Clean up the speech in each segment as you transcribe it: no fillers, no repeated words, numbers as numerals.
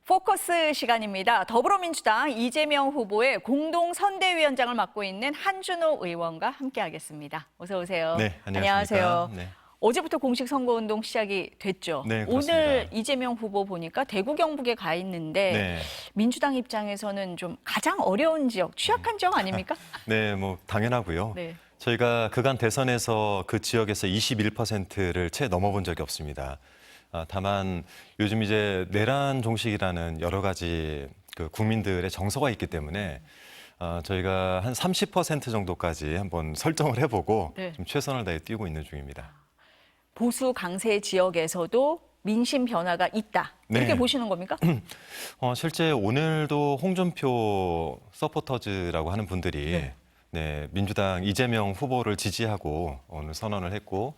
포커스 시간입니다. 더불어민주당 이재명 후보의 공동선대위원장을 맡고 있는 한준호 의원과 함께하겠습니다. 어서 오세요. 네, 안녕하세요. 네. 어제부터 공식 선거운동 시작이 됐죠. 네, 그렇습니다. 오늘 이재명 후보 보니까 대구 경북에 가 있는데 네. 민주당 입장에서는 좀 가장 어려운 지역, 취약한 지역 아닙니까? 네, 뭐 당연하고요. 네. 저희가 그간 대선에서 그 지역에서 21%를 채 넘어본 적이 없습니다. 다만 요즘 이제 내란 종식이라는 여러 가지 그 국민들의 정서가 있기 때문에 저희가 한 30% 정도까지 한번 설정을 해보고 네. 좀 최선을 다해 뛰고 있는 중입니다. 보수 강세 지역에서도 민심 변화가 있다. 이렇게 네. 보시는 겁니까? 실제 오늘도 홍준표 서포터즈라고 하는 분들이 네, 민주당 이재명 후보를 지지하고 오늘 선언을 했고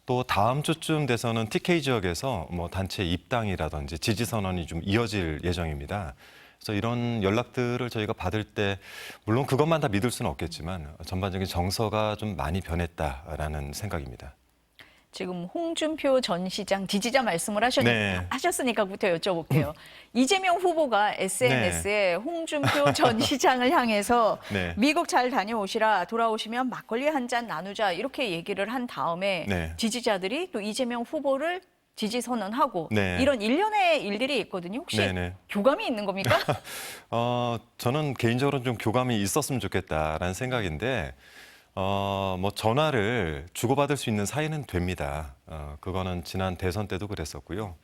또 다음 주쯤 돼서는 TK 지역에서 뭐 단체 입당이라든지 지지 선언이 좀 이어질 예정입니다. 그래서 이런 연락들을 저희가 받을 때 물론 그것만 다 믿을 수는 없겠지만 전반적인 정서가 좀 많이 변했다라는 생각입니다. 지금 홍준표 전 시장 지지자 말씀을 네. 하셨으니까부터 여쭤볼게요. 이재명 후보가 SNS에 홍준표 전 시장을 향해서 네. 미국 잘 다녀오시라, 돌아오시면 막걸리 한 잔 나누자 이렇게 얘기를 한 다음에 네. 지지자들이 또 이재명 후보를 지지 선언하고 네. 이런 일련의 일들이 있거든요. 혹시 네네. 교감이 있는 겁니까? 저는 개인적으로 좀 교감이 있었으면 좋겠다라는 생각인데 뭐 전화를 주고받을 수 있는 사이는 됩니다. 그거는 지난 대선 때도 그랬었고요.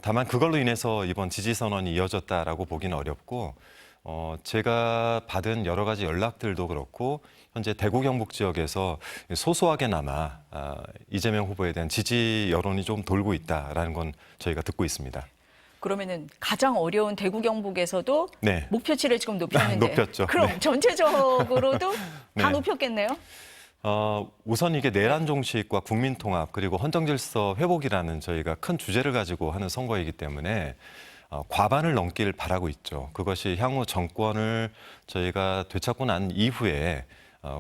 다만 그걸로 인해서 이번 지지 선언이 이어졌다라고 보기는 어렵고 제가 받은 여러 가지 연락들도 그렇고 현재 대구 경북 지역에서 소소하게나마 이재명 후보에 대한 지지 여론이 좀 돌고 있다라는 건 저희가 듣고 있습니다. 그러면은 가장 어려운 대구 경북에서도 네. 목표치를 지금 높였는데 높였죠. 그럼 네. 전체적으로도 다 네. 높였겠네요? 우선 이게 내란 종식과 국민 통합 그리고 헌정 질서 회복이라는 저희가 큰 주제를 가지고 하는 선거이기 때문에 과반을 넘길 바라고 있죠. 그것이 향후 정권을 저희가 되찾고 난 이후에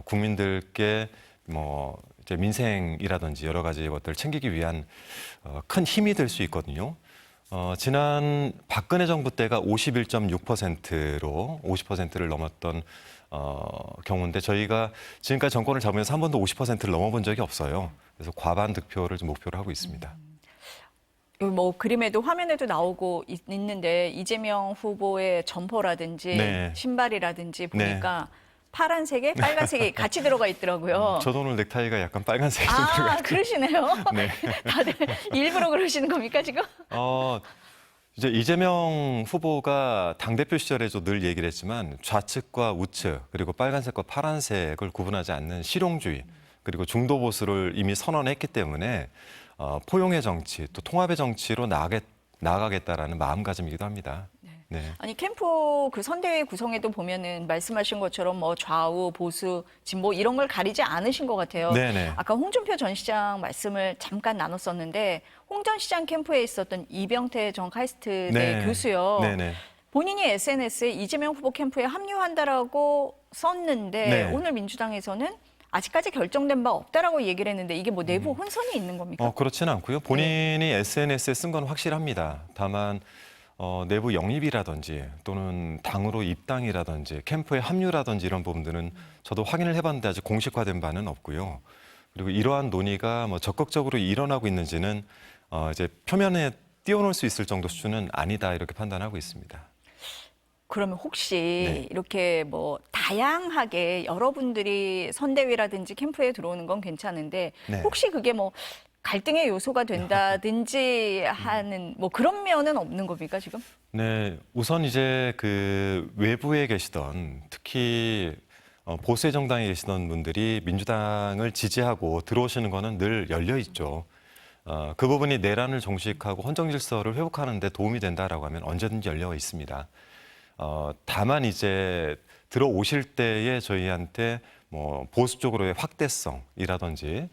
국민들께 뭐 이제 민생이라든지 여러 가지 것들을 챙기기 위한 큰 힘이 될 수 있거든요. 지난 박근혜 정부 때가 51.6%로 50%를 넘었던 경우인데 저희가 지금까지 정권을 잡으면서 한 번도 50%를 넘어본 적이 없어요. 그래서 과반 득표를 좀 목표로 하고 있습니다. 뭐 그림에도 화면에도 나오고 있는데 이재명 후보의 점퍼라든지 네. 신발이라든지 보니까 파란색에 빨간색이 같이 들어가 있더라고요. 저도 오늘 넥타이가 약간 빨간색이 좀 들어가요. 그러시네요. 네. 다들 일부러 그러시는 겁니까 지금? 이제 이재명 후보가 당대표 시절에도 늘 얘기를 했지만 좌측과 우측 그리고 빨간색과 파란색을 구분하지 않는 실용주의 그리고 중도 보수를 이미 선언했기 때문에 포용의 정치 또 통합의 정치로 나아가겠다라는 마음가짐이기도 합니다. 네. 아니 캠프 그 선대위 구성에도 보면은 말씀하신 것처럼 뭐 좌우 보수 진보 이런 걸 가리지 않으신 것 같아요. 네네. 아까 홍준표 전 시장 말씀을 잠깐 나눴었는데 홍 전 시장 캠프에 있었던 이병태 전 카이스트대 네. 교수요. 네네. 본인이 SNS에 이재명 후보 캠프에 합류한다라고 썼는데 네. 오늘 민주당에서는 아직까지 결정된 바 없다라고 얘기를 했는데 이게 뭐 내부 혼선이 있는 겁니까? 그렇지는 않고요. 본인이 SNS에 쓴 건 확실합니다. 다만 내부 영입이라든지 또는 당으로 입당이라든지 캠프에 합류라든지 이런 부분들은 저도 확인을 해봤는데 아직 공식화된 바는 없고요. 그리고 이러한 논의가 뭐 적극적으로 일어나고 있는지는 이제 표면에 띄워놓을 수 있을 정도 수준은 아니다 이렇게 판단하고 있습니다. 그러면 혹시 네. 이렇게 뭐 다양하게 여러분들이 선대위라든지 캠프에 들어오는 건 괜찮은데 네. 혹시 그게 뭐 갈등의 요소가 된다든지 하는 뭐 그런 면은 없는 겁니까 지금? 네, 우선 이제 그 외부에 계시던 특히 보수의 정당에 계시던 분들이 민주당을 지지하고 들어오시는 거는 늘 열려 있죠. 그 부분이 내란을 종식하고 헌정 질서를 회복하는 데 도움이 된다라고 하면 언제든지 열려 있습니다. 다만 이제 들어오실 때에 저희한테 뭐 보수 쪽으로의 확대성이라든지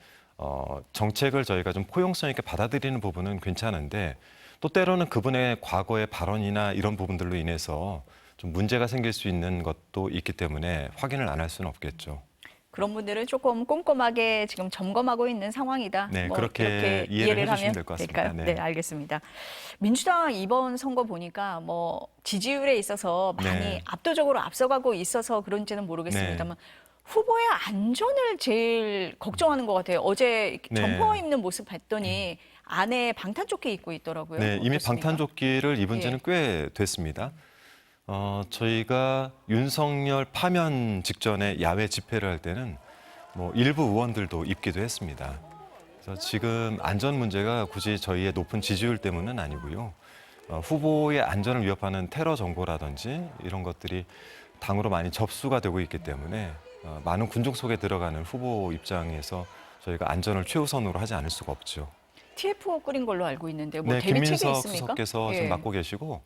정책을 저희가 좀 포용성 있게 받아들이는 부분은 괜찮은데 또 때로는 그분의 과거의 발언이나 이런 부분들로 인해서 좀 문제가 생길 수 있는 것도 있기 때문에 확인을 안 할 수는 없겠죠. 그런 분들은 조금 꼼꼼하게 지금 점검하고 있는 상황이다. 네, 뭐 그렇게 이렇게 이해를 해주시면 하면 될 것 같습니다. 될까요? 네. 네, 알겠습니다. 민주당 이번 선거 보니까 뭐 지지율에 있어서 많이 네. 압도적으로 앞서가고 있어서 그런지는 모르겠습니다만 후보의 안전을 제일 걱정하는 것 같아요. 어제 네. 점퍼 입는 모습 봤더니 안에 방탄조끼 입고 있더라고요. 네, 이미 어떻습니까? 방탄조끼를 입은 예. 지는 꽤 됐습니다. 저희가 윤석열 파면 직전에 야외 집회를 할 때는 뭐 일부 의원들도 입기도 했습니다. 그래서 지금 안전 문제가 굳이 저희의 높은 지지율 때문은 아니고요. 후보의 안전을 위협하는 테러 정보라든지 이런 것들이 당으로 많이 접수가 되고 있기 때문에 많은 군중 속에 들어가는 후보 입장에서 저희가 안전을 최우선으로 하지 않을 수가 없죠. TF 꾸린 걸로 알고 있는데 뭐 네, 대비책이 김민석 있습니까? 수석께서 예. 지금 맡고 계시고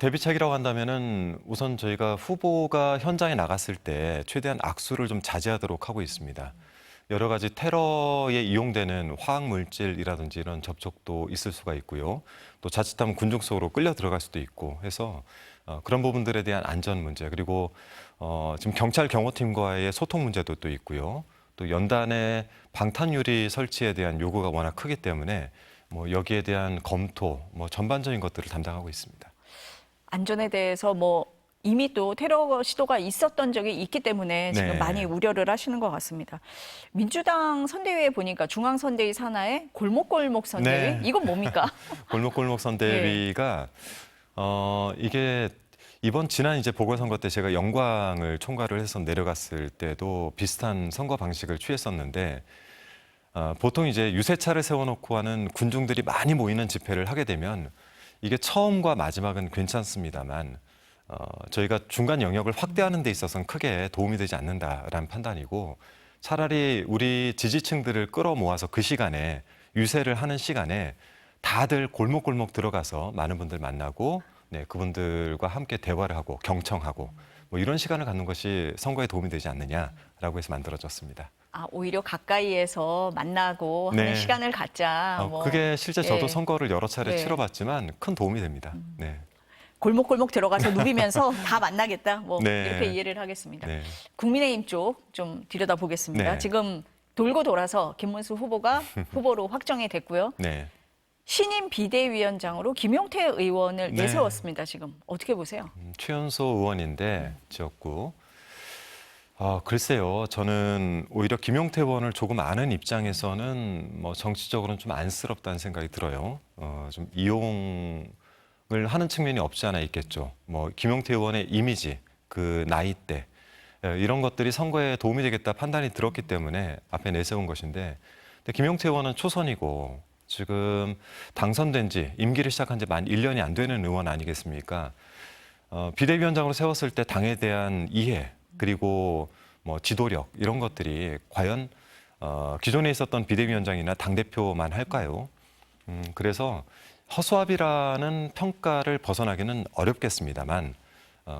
대비책이라고 한다면은 우선 저희가 후보가 현장에 나갔을 때 최대한 악수를 좀 자제하도록 하고 있습니다. 여러 가지 테러에 이용되는 화학 물질이라든지 이런 접촉도 있을 수가 있고요. 또 자칫하면 군중 속으로 끌려 들어갈 수도 있고 해서 그런 부분들에 대한 안전 문제 그리고 지금 경찰 경호팀과의 소통 문제도 또 있고요. 또 연단의 방탄유리 설치에 대한 요구가 워낙 크기 때문에 뭐 여기에 대한 검토, 뭐 전반적인 것들을 담당하고 있습니다. 안전에 대해서 뭐 이미 또 테러 시도가 있었던 적이 있기 때문에 지금 네. 많이 우려를 하시는 것 같습니다. 민주당 선대위에 보니까 중앙선대위 산하에 골목골목 선대위 네. 이건 뭡니까? 골목골목 선대위가 이게 이번 지난 이제 보궐선거 때 제가 영광을 총괄을 해서 내려갔을 때도 비슷한 선거 방식을 취했었는데 보통 이제 유세차를 세워놓고 하는 군중들이 많이 모이는 집회를 하게 되면 이게 처음과 마지막은 괜찮습니다만 저희가 중간 영역을 확대하는 데 있어서는 크게 도움이 되지 않는다라는 판단이고 차라리 우리 지지층들을 끌어모아서 그 시간에 유세를 하는 시간에 다들 골목골목 들어가서 많은 분들 만나고 네, 그분들과 함께 대화를 하고 경청하고 뭐 이런 시간을 갖는 것이 선거에 도움이 되지 않느냐라고 해서 만들어졌습니다. 아, 오히려 가까이에서 만나고 하는 네. 시간을 갖자. 뭐. 그게 실제 저도 예. 선거를 여러 차례 네. 치러봤지만 큰 도움이 됩니다. 네. 골목골목 들어가서 누비면서 다 만나겠다. 뭐 네. 이렇게 이해를 하겠습니다. 네. 국민의힘 쪽 좀 들여다 보겠습니다. 네. 지금 돌고 돌아서 김문수 후보가 후보로 확정이 됐고요. 네. 신임 비대위원장으로 김용태 의원을 네. 내세웠습니다. 지금 어떻게 보세요? 최연소 의원인데 지역구. 글쎄요. 저는 오히려 김용태 의원을 조금 아는 입장에서는 뭐 정치적으로는 좀 안쓰럽다는 생각이 들어요. 좀 이용을 하는 측면이 없지 않아 있겠죠. 뭐 김용태 의원의 이미지, 그 나이대 이런 것들이 선거에 도움이 되겠다 판단이 들었기 때문에 앞에 내세운 것인데 근데 김용태 의원은 초선이고 지금 당선된 지 임기를 시작한 지 만 1년이 안 되는 의원 아니겠습니까? 비대위원장으로 세웠을 때 당에 대한 이해 그리고 뭐 지도력 이런 것들이 과연 기존에 있었던 비대위원장이나 당대표만 할까요? 그래서 허수아비라는 평가를 벗어나기는 어렵겠습니다만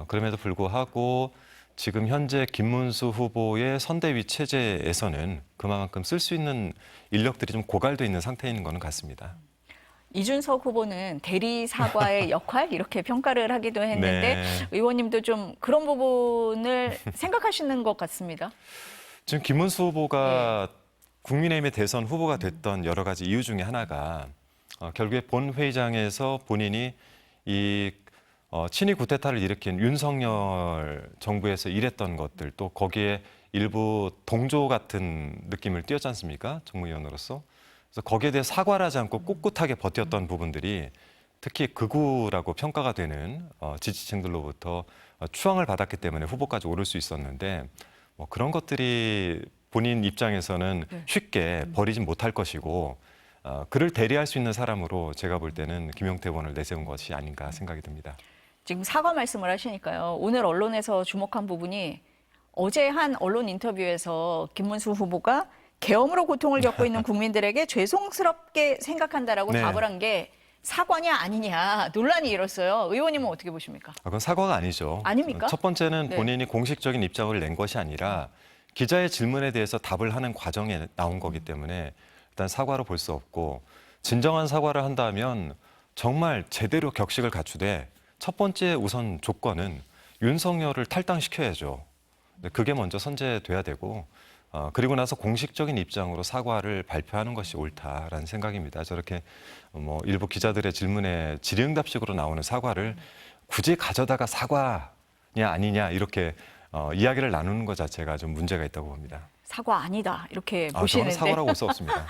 그럼에도 불구하고 지금 현재 김문수 후보의 선대위 체제에서는 그만큼 쓸 수 있는 인력들이 좀 고갈돼 있는 상태인 거는 같습니다. 이준석 후보는 대리 사과의 역할 이렇게 평가를 하기도 했는데 네. 의원님도 좀 그런 부분을 생각하시는 것 같습니다. 지금 김문수 후보가 국민의힘의 대선 후보가 됐던 여러 가지 이유 중에 하나가 결국에 본회의장에서 본인이 이 친위 구테타를 일으킨 윤석열 정부에서 일했던 것들 또 거기에 일부 동조 같은 느낌을 띄었지 않습니까? 정무위원으로서. 그래서 거기에 대해 사과를 하지 않고 꿋꿋하게 버텼던 부분들이 특히 극우라고 평가가 되는 지지층들로부터 추앙을 받았기 때문에 후보까지 오를 수 있었는데 뭐 그런 것들이 본인 입장에서는 쉽게 버리진 못할 것이고 그를 대리할 수 있는 사람으로 제가 볼 때는 김용태 의원을 내세운 것이 아닌가 생각이 듭니다. 지금 사과 말씀을 하시니까요. 오늘 언론에서 주목한 부분이 어제 한 언론 인터뷰에서 김문수 후보가 계엄으로 고통을 겪고 있는 국민들에게 죄송스럽게 생각한다라고 네. 답을 한 게 사과냐 아니냐 논란이 일었어요. 의원님은 어떻게 보십니까? 그건 사과가 아니죠. 아닙니까? 첫 번째는 네. 본인이 공식적인 입장을 낸 것이 아니라 기자의 질문에 대해서 답을 하는 과정에 나온 거기 때문에 일단 사과로 볼 수 없고 진정한 사과를 한다면 정말 제대로 격식을 갖추되 첫 번째 우선 조건은 윤석열을 탈당시켜야죠. 그게 먼저 선제돼야 되고 그리고 나서 공식적인 입장으로 사과를 발표하는 것이 옳다라는 생각입니다. 저렇게 뭐 일부 기자들의 질문에 질의응답식으로 나오는 사과를 굳이 가져다가 사과냐 아니냐 이렇게 이야기를 나누는 것 자체가 좀 문제가 있다고 봅니다. 사과 아니다 이렇게 저는 보시는데 사과라고 볼 수 없습니다.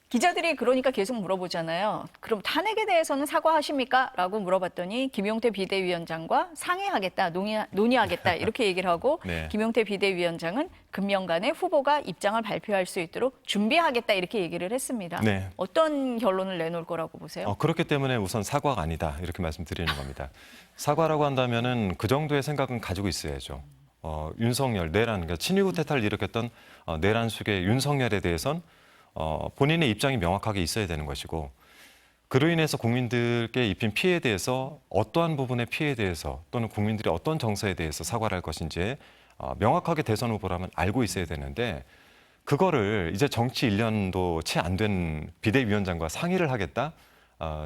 기자들이 그러니까 계속 물어보잖아요. 그럼 탄핵에 대해서는 사과하십니까? 라고 물어봤더니 김용태 비대위원장과 상의하겠다, 논의하겠다 이렇게 얘기를 하고 네. 김용태 비대위원장은 금년간에 후보가 입장을 발표할 수 있도록 준비하겠다 이렇게 얘기를 했습니다. 네. 어떤 결론을 내놓을 거라고 보세요? 그렇기 때문에 우선 사과가 아니다 이렇게 말씀드리는 겁니다. 사과라고 한다면은 그 정도의 생각은 가지고 있어야죠. 윤석열, 내란, 그러니까 친위구 태탈을 일으켰던 내란 수계 윤석열에 대해선 본인의 입장이 명확하게 있어야 되는 것이고 그로 인해서 국민들께 입힌 피해에 대해서 어떠한 부분의 피해에 대해서 또는 국민들이 어떤 정서에 대해서 사과를 할 것인지 명확하게 대선 후보라면 알고 있어야 되는데 그거를 이제 정치 1년도 채 안 된 비대위원장과 상의를 하겠다?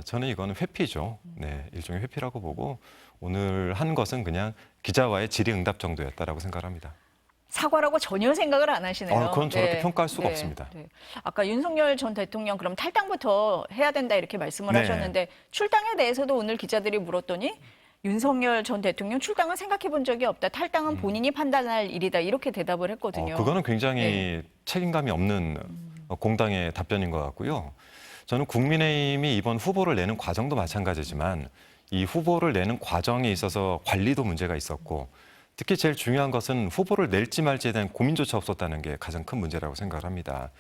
저는 이거는 회피죠. 네, 일종의 회피라고 보고 오늘 한 것은 그냥 기자와의 질의응답 정도였다라고 생각합니다. 사과라고 전혀 생각을 안 하시네요. 그건 저렇게 평가할 수가 없습니다. 네. 아까 윤석열 전 대통령 그럼 탈당부터 해야 된다 이렇게 말씀을 네. 하셨는데 출당에 대해서도 오늘 기자들이 물었더니 윤석열 전 대통령 출당은 생각해 본 적이 없다. 탈당은 본인이 판단할 일이다. 이렇게 대답을 했거든요. 그거는 굉장히 네. 책임감이 없는 공당의 답변인 것 같고요. 저는 국민의힘이 이번 후보를 내는 과정도 마찬가지지만 이 후보를 내는 과정에 있어서 관리도 문제가 있었고 특히 제일 중요한 것은 후보를 낼지 말지에 대한 고민조차 없었다는 게 가장 큰 문제라고 생각을 합니다.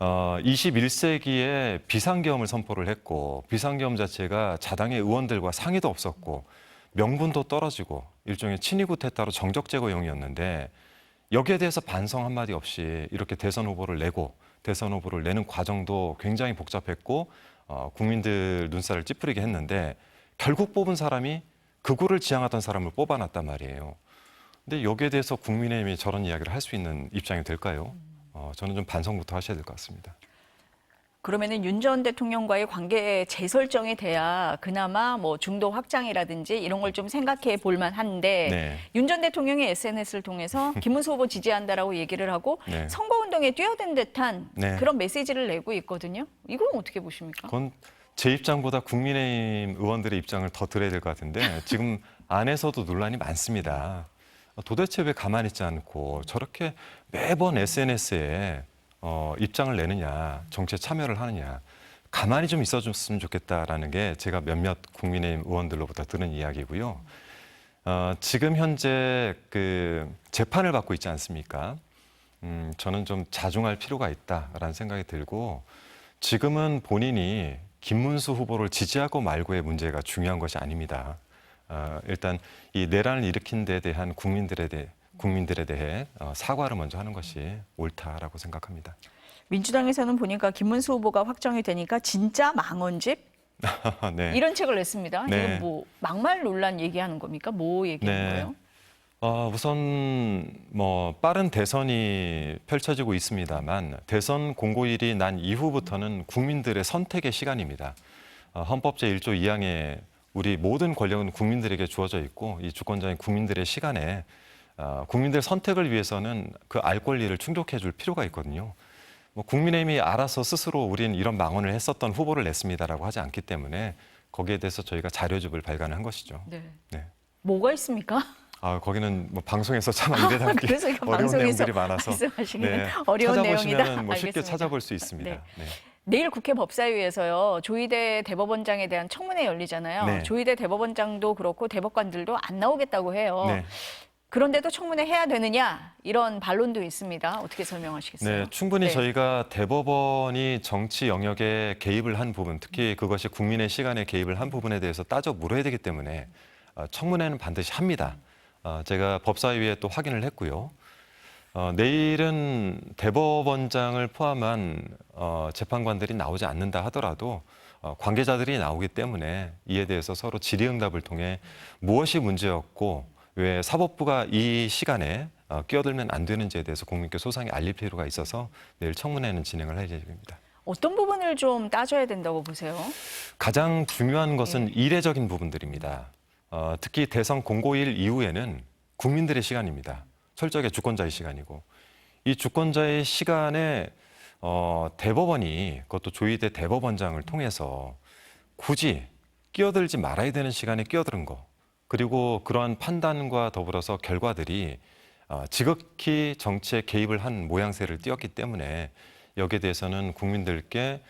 21세기에 비상계엄을 선포를 했고 비상계엄 자체가 자당의 의원들과 상의도 없었고 명분도 떨어지고 일종의 친위구 태타로 정적 제거용이었는데 여기에 대해서 반성 한마디 없이 이렇게 대선 후보를 내고 대선 후보를 내는 과정도 굉장히 복잡했고 국민들 눈살을 찌푸리게 했는데 결국 뽑은 사람이 극우를 지향하던 사람을 뽑아놨단 말이에요. 근데 여기에 대해서 국민의힘이 저런 이야기를 할 수 있는 입장이 될까요? 저는 좀 반성부터 하셔야 될 것 같습니다. 그러면은 윤 전 대통령과의 관계 재설정이 돼야 그나마 뭐 중도 확장이라든지 이런 걸 좀 생각해 볼 만한데 네. 윤 전 대통령이 SNS를 통해서 김문수 후보 지지한다라고 얘기를 하고 네. 선거운동에 뛰어든 듯한 네. 그런 메시지를 내고 있거든요. 이건 어떻게 보십니까? 그건 제 입장보다 국민의힘 의원들의 입장을 더 들어야 될 것 같은데 지금 안에서도 논란이 많습니다. 도대체 왜 가만히 있지 않고 저렇게 매번 SNS에 입장을 내느냐, 정치에 참여를 하느냐, 가만히 좀 있어줬으면 좋겠다라는 게 제가 몇몇 국민의힘 의원들로부터 들은 이야기고요. 지금 현재 그 재판을 받고 있지 않습니까? 저는 좀 자중할 필요가 있다라는 생각이 들고 지금은 본인이 김문수 후보를 지지하고 말고의 문제가 중요한 것이 아닙니다. 일단 이 내란을 일으킨 데 대한 국민들에 대해 사과를 먼저 하는 것이 옳다라고 생각합니다. 민주당에서는 보니까 김문수 후보가 확정이 되니까 진짜 망언집 네. 이런 책을 냈습니다. 네. 이건 뭐 막말 논란 얘기하는 겁니까? 뭐 얘기하는 네. 거예요? 우선 뭐 빠른 대선이 펼쳐지고 있습니다만 대선 공고일이 난 이후부터는 국민들의 선택의 시간입니다. 헌법 제1조 2항에 우리 모든 권력은 국민들에게 주어져 있고 이 주권자인 국민들의 시간에 국민들의 선택을 위해서는 그 알 권리를 충족해 줄 필요가 있거든요. 뭐 국민의힘이 알아서 스스로 우린 이런 망언을 했었던 후보를 냈습니다라고 하지 않기 때문에 거기에 대해서 저희가 자료집을 발간한 것이죠. 네. 네. 뭐가 있습니까? 거기는 뭐 방송에서 참 안 되담기 그래서 이거 어려운 방송에서 내용들이 많아서 말씀하시기는 어려운 내용이다. 찾아보시면 뭐 쉽게 알겠습니다. 찾아볼 수 있습니다. 네. 네. 내일 국회 법사위에서요. 조희대 대법원장에 대한 청문회 열리잖아요. 네. 조희대 대법원장도 그렇고 대법관들도 안 나오겠다고 해요. 네. 그런데도 청문회 해야 되느냐 이런 반론도 있습니다. 어떻게 설명하시겠어요? 네, 충분히 네. 저희가 대법원이 정치 영역에 개입을 한 부분, 특히 그것이 국민의 시간에 개입을 한 부분에 대해서 따져 물어야 되기 때문에 청문회는 반드시 합니다. 제가 법사위에 또 확인을 했고요. 내일은 대법원장을 포함한 재판관들이 나오지 않는다 하더라도 관계자들이 나오기 때문에 이에 대해서 서로 질의응답을 통해 무엇이 문제였고 왜 사법부가 이 시간에 끼어들면 안 되는지에 대해서 국민께 소상히 알릴 필요가 있어서 내일 청문회는 진행을 할 예정입니다. 어떤 부분을 좀 따져야 된다고 보세요? 가장 중요한 것은 이례적인 부분들입니다. 특히 대선 공고일 이후에는 국민들의 시간입니다. 철저하게 주권자의 시간이고 이 주권자의 시간에 대법원이 그것도 조희대 대법원장을 통해서 굳이 끼어들지 말아야 되는 시간에 끼어드는 거 그리고 그러한 판단과 더불어서 결과들이 지극히 정치에 개입을 한 모양새를 띄었기 때문에 여기에 대해서는 국민들께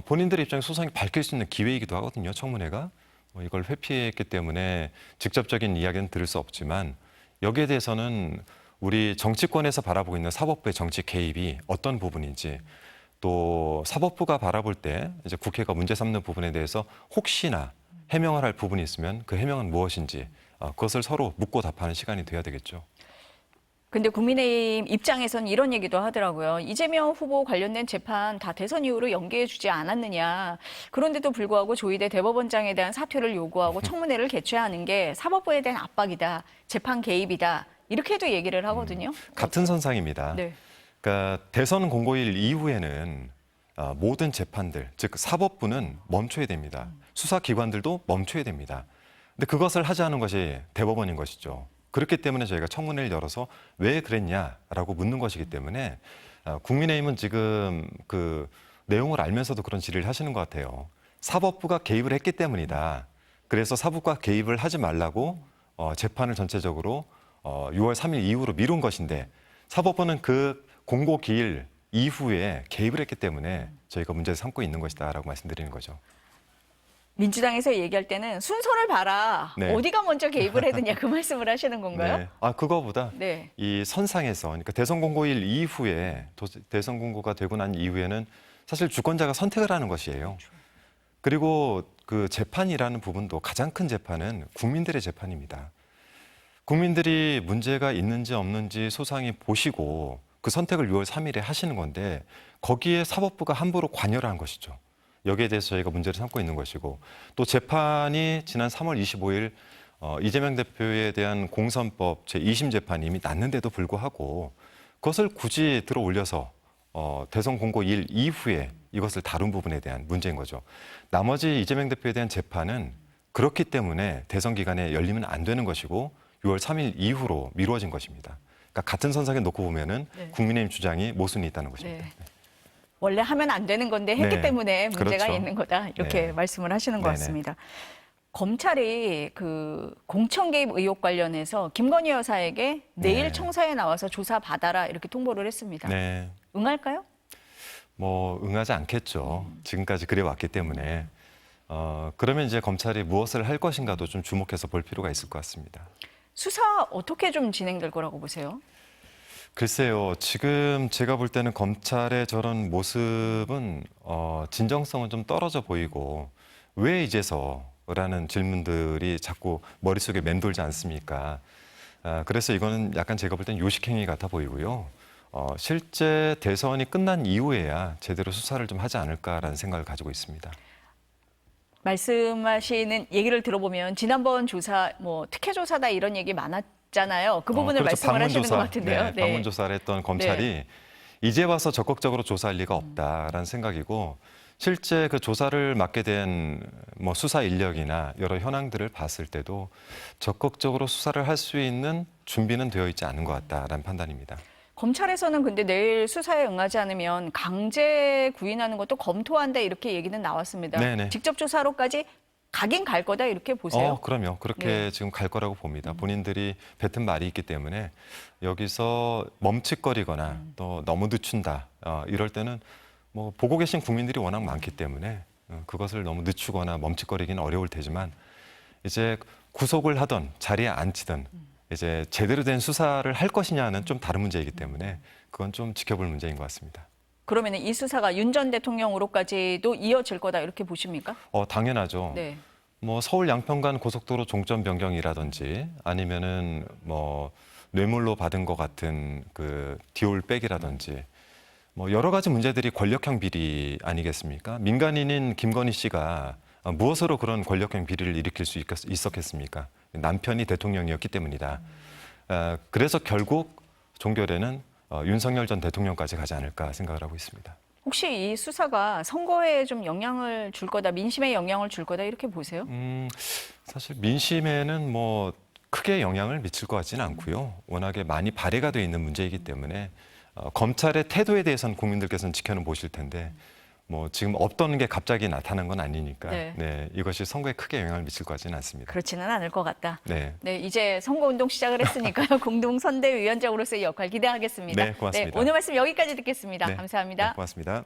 본인들의 입장에 소상히 밝힐 수 있는 기회이기도 하거든요. 청문회가. 이걸 회피했기 때문에 직접적인 이야기는 들을 수 없지만 여기에 대해서는 우리 정치권에서 바라보고 있는 사법부의 정치 개입이 어떤 부분인지 또 사법부가 바라볼 때 이제 국회가 문제 삼는 부분에 대해서 혹시나 해명을 할 부분이 있으면 그 해명은 무엇인지 그것을 서로 묻고 답하는 시간이 돼야 되겠죠. 근데 국민의힘 입장에서는 이런 얘기도 하더라고요. 이재명 후보 관련된 재판 다 대선 이후로 연기해 주지 않았느냐. 그런데도 불구하고 조희대 대법원장에 대한 사퇴를 요구하고 청문회를 개최하는 게 사법부에 대한 압박이다. 재판 개입이다. 이렇게도 얘기를 하거든요. 같은 선상입니다. 네. 그러니까 대선 공고일 이후에는 모든 재판들, 즉 사법부는 멈춰야 됩니다. 수사기관들도 멈춰야 됩니다. 근데 그것을 하지 않은 것이 대법원인 것이죠. 그렇기 때문에 저희가 청문회를 열어서 왜 그랬냐라고 묻는 것이기 때문에 국민의힘은 지금 그 내용을 알면서도 그런 질의를 하시는 것 같아요. 사법부가 개입을 했기 때문이다. 그래서 사법부가 개입을 하지 말라고 재판을 전체적으로 6월 3일 이후로 미룬 것인데 사법부는 그 공고 기일 이후에 개입을 했기 때문에 저희가 문제를 삼고 있는 것이다라고 말씀드리는 거죠. 민주당에서 얘기할 때는 순서를 봐라. 네. 어디가 먼저 개입을 했느냐 그 말씀을 하시는 건가요? 네. 그거보다 네. 이 선상에서 그러니까 대선 공고일 이후에 대선 공고가 되고 난 이후에는 사실 주권자가 선택을 하는 것이에요. 그리고 그 재판이라는 부분도 가장 큰 재판은 국민들의 재판입니다. 국민들이 문제가 있는지 없는지 소상히 보시고 그 선택을 6월 3일에 하시는 건데 거기에 사법부가 함부로 관여를 한 것이죠. 여기에 대해서 저희가 문제를 삼고 있는 것이고 또 재판이 지난 3월 25일 이재명 대표에 대한 공선법 제2심 재판이 이미 났는데도 불구하고 그것을 굳이 들어 올려서 대선 공고일 이후에 이것을 다룬 부분에 대한 문제인 거죠. 나머지 이재명 대표에 대한 재판은 그렇기 때문에 대선 기간에 열리면 안 되는 것이고 6월 3일 이후로 미루어진 것입니다. 그러니까 같은 선상에 놓고 보면은 네. 국민의힘 주장이 모순이 있다는 것입니다. 네. 원래 하면 안 되는 건데 했기 네. 때문에 문제가 그렇죠. 있는 거다. 이렇게 네. 말씀을 하시는 것 네네. 같습니다. 검찰이 그 공천 개입 의혹 관련해서 김건희 여사에게 내일 네. 청사에 나와서 조사 받아라 이렇게 통보를 했습니다. 네. 응할까요? 응하지 않겠죠. 지금까지 그래 왔기 때문에. 그러면 이제 검찰이 무엇을 할 것인가도 좀 주목해서 볼 필요가 있을 것 같습니다. 수사 어떻게 좀 진행될 거라고 보세요? 글쎄요, 지금 제가 볼 때는 검찰의 저런 모습은 진정성은 좀 떨어져 보이고 왜 이제서라는 질문들이 자꾸 머릿속에 맴돌지 않습니까? 그래서 이거는 약간 제가 볼 때는 요식행위 같아 보이고요. 실제 대선이 끝난 이후에야 제대로 수사를 좀 하지 않을까라는 생각을 가지고 있습니다. 말씀하시는 얘기를 들어보면 지난번 조사 뭐 특혜 조사다 이런 얘기 많았잖아요. 그 부분을 그렇죠. 말씀을 하시는 것 방문조사, 같은데요. 네, 방문조사를 했던 검찰이 이제 와서 적극적으로 조사할 리가 없다라는 생각이고 실제 그 조사를 맡게 된 뭐 수사 인력이나 여러 현황들을 봤을 때도 적극적으로 수사를 할 수 있는 준비는 되어 있지 않은 것 같다라는 판단입니다. 검찰에서는 근데 내일 수사에 응하지 않으면 강제 구인하는 것도 검토한다 이렇게 얘기는 나왔습니다. 네네. 직접 조사로까지 가긴 갈 거다 이렇게 보세요? 그럼요. 그렇게 네. 지금 갈 거라고 봅니다. 본인들이 뱉은 말이 있기 때문에 여기서 멈칫거리거나 또 너무 늦춘다. 이럴 때는 뭐 보고 계신 국민들이 워낙 많기 때문에 그것을 너무 늦추거나 멈칫거리기는 어려울 테지만 이제 구속을 하던 자리에 앉히던 이제 제대로 된 수사를 할 것이냐는 좀 다른 문제이기 때문에 그건 좀 지켜볼 문제인 것 같습니다. 그러면 이 수사가 윤 전 대통령으로까지도 이어질 거다 이렇게 보십니까? 당연하죠. 네. 뭐 서울 양평간 고속도로 종점 변경이라든지 아니면은 뭐 뇌물로 받은 것 같은 그 디올백이라든지 뭐 여러 가지 문제들이 권력형 비리 아니겠습니까? 민간인인 김건희 씨가 무엇으로 그런 권력형 비리를 일으킬 수 있었겠습니까? 남편이 대통령이었기 때문이다. 그래서 결국 종결에는 윤석열 전 대통령까지 가지 않을까 생각을 하고 있습니다. 혹시 이 수사가 선거에 좀 영향을 줄 거다, 민심에 영향을 줄 거다 이렇게 보세요? 사실 민심에는 뭐 크게 영향을 미칠 것 같지는 않고요. 워낙에 많이 발의가 돼 있는 문제이기 때문에 검찰의 태도에 대해서는 국민들께서는 지켜는 보실 텐데 뭐 지금 없던 게 갑자기 나타난 건 아니니까 네. 이것이 선거에 크게 영향을 미칠 것 같지는 않습니다. 그렇지는 않을 것 같다. 네. 네, 이제 선거운동 시작을 했으니까요. 공동선대위원장으로서의 역할 기대하겠습니다. 네, 고맙습니다. 오늘 말씀 여기까지 듣겠습니다. 네, 감사합니다. 네, 고맙습니다.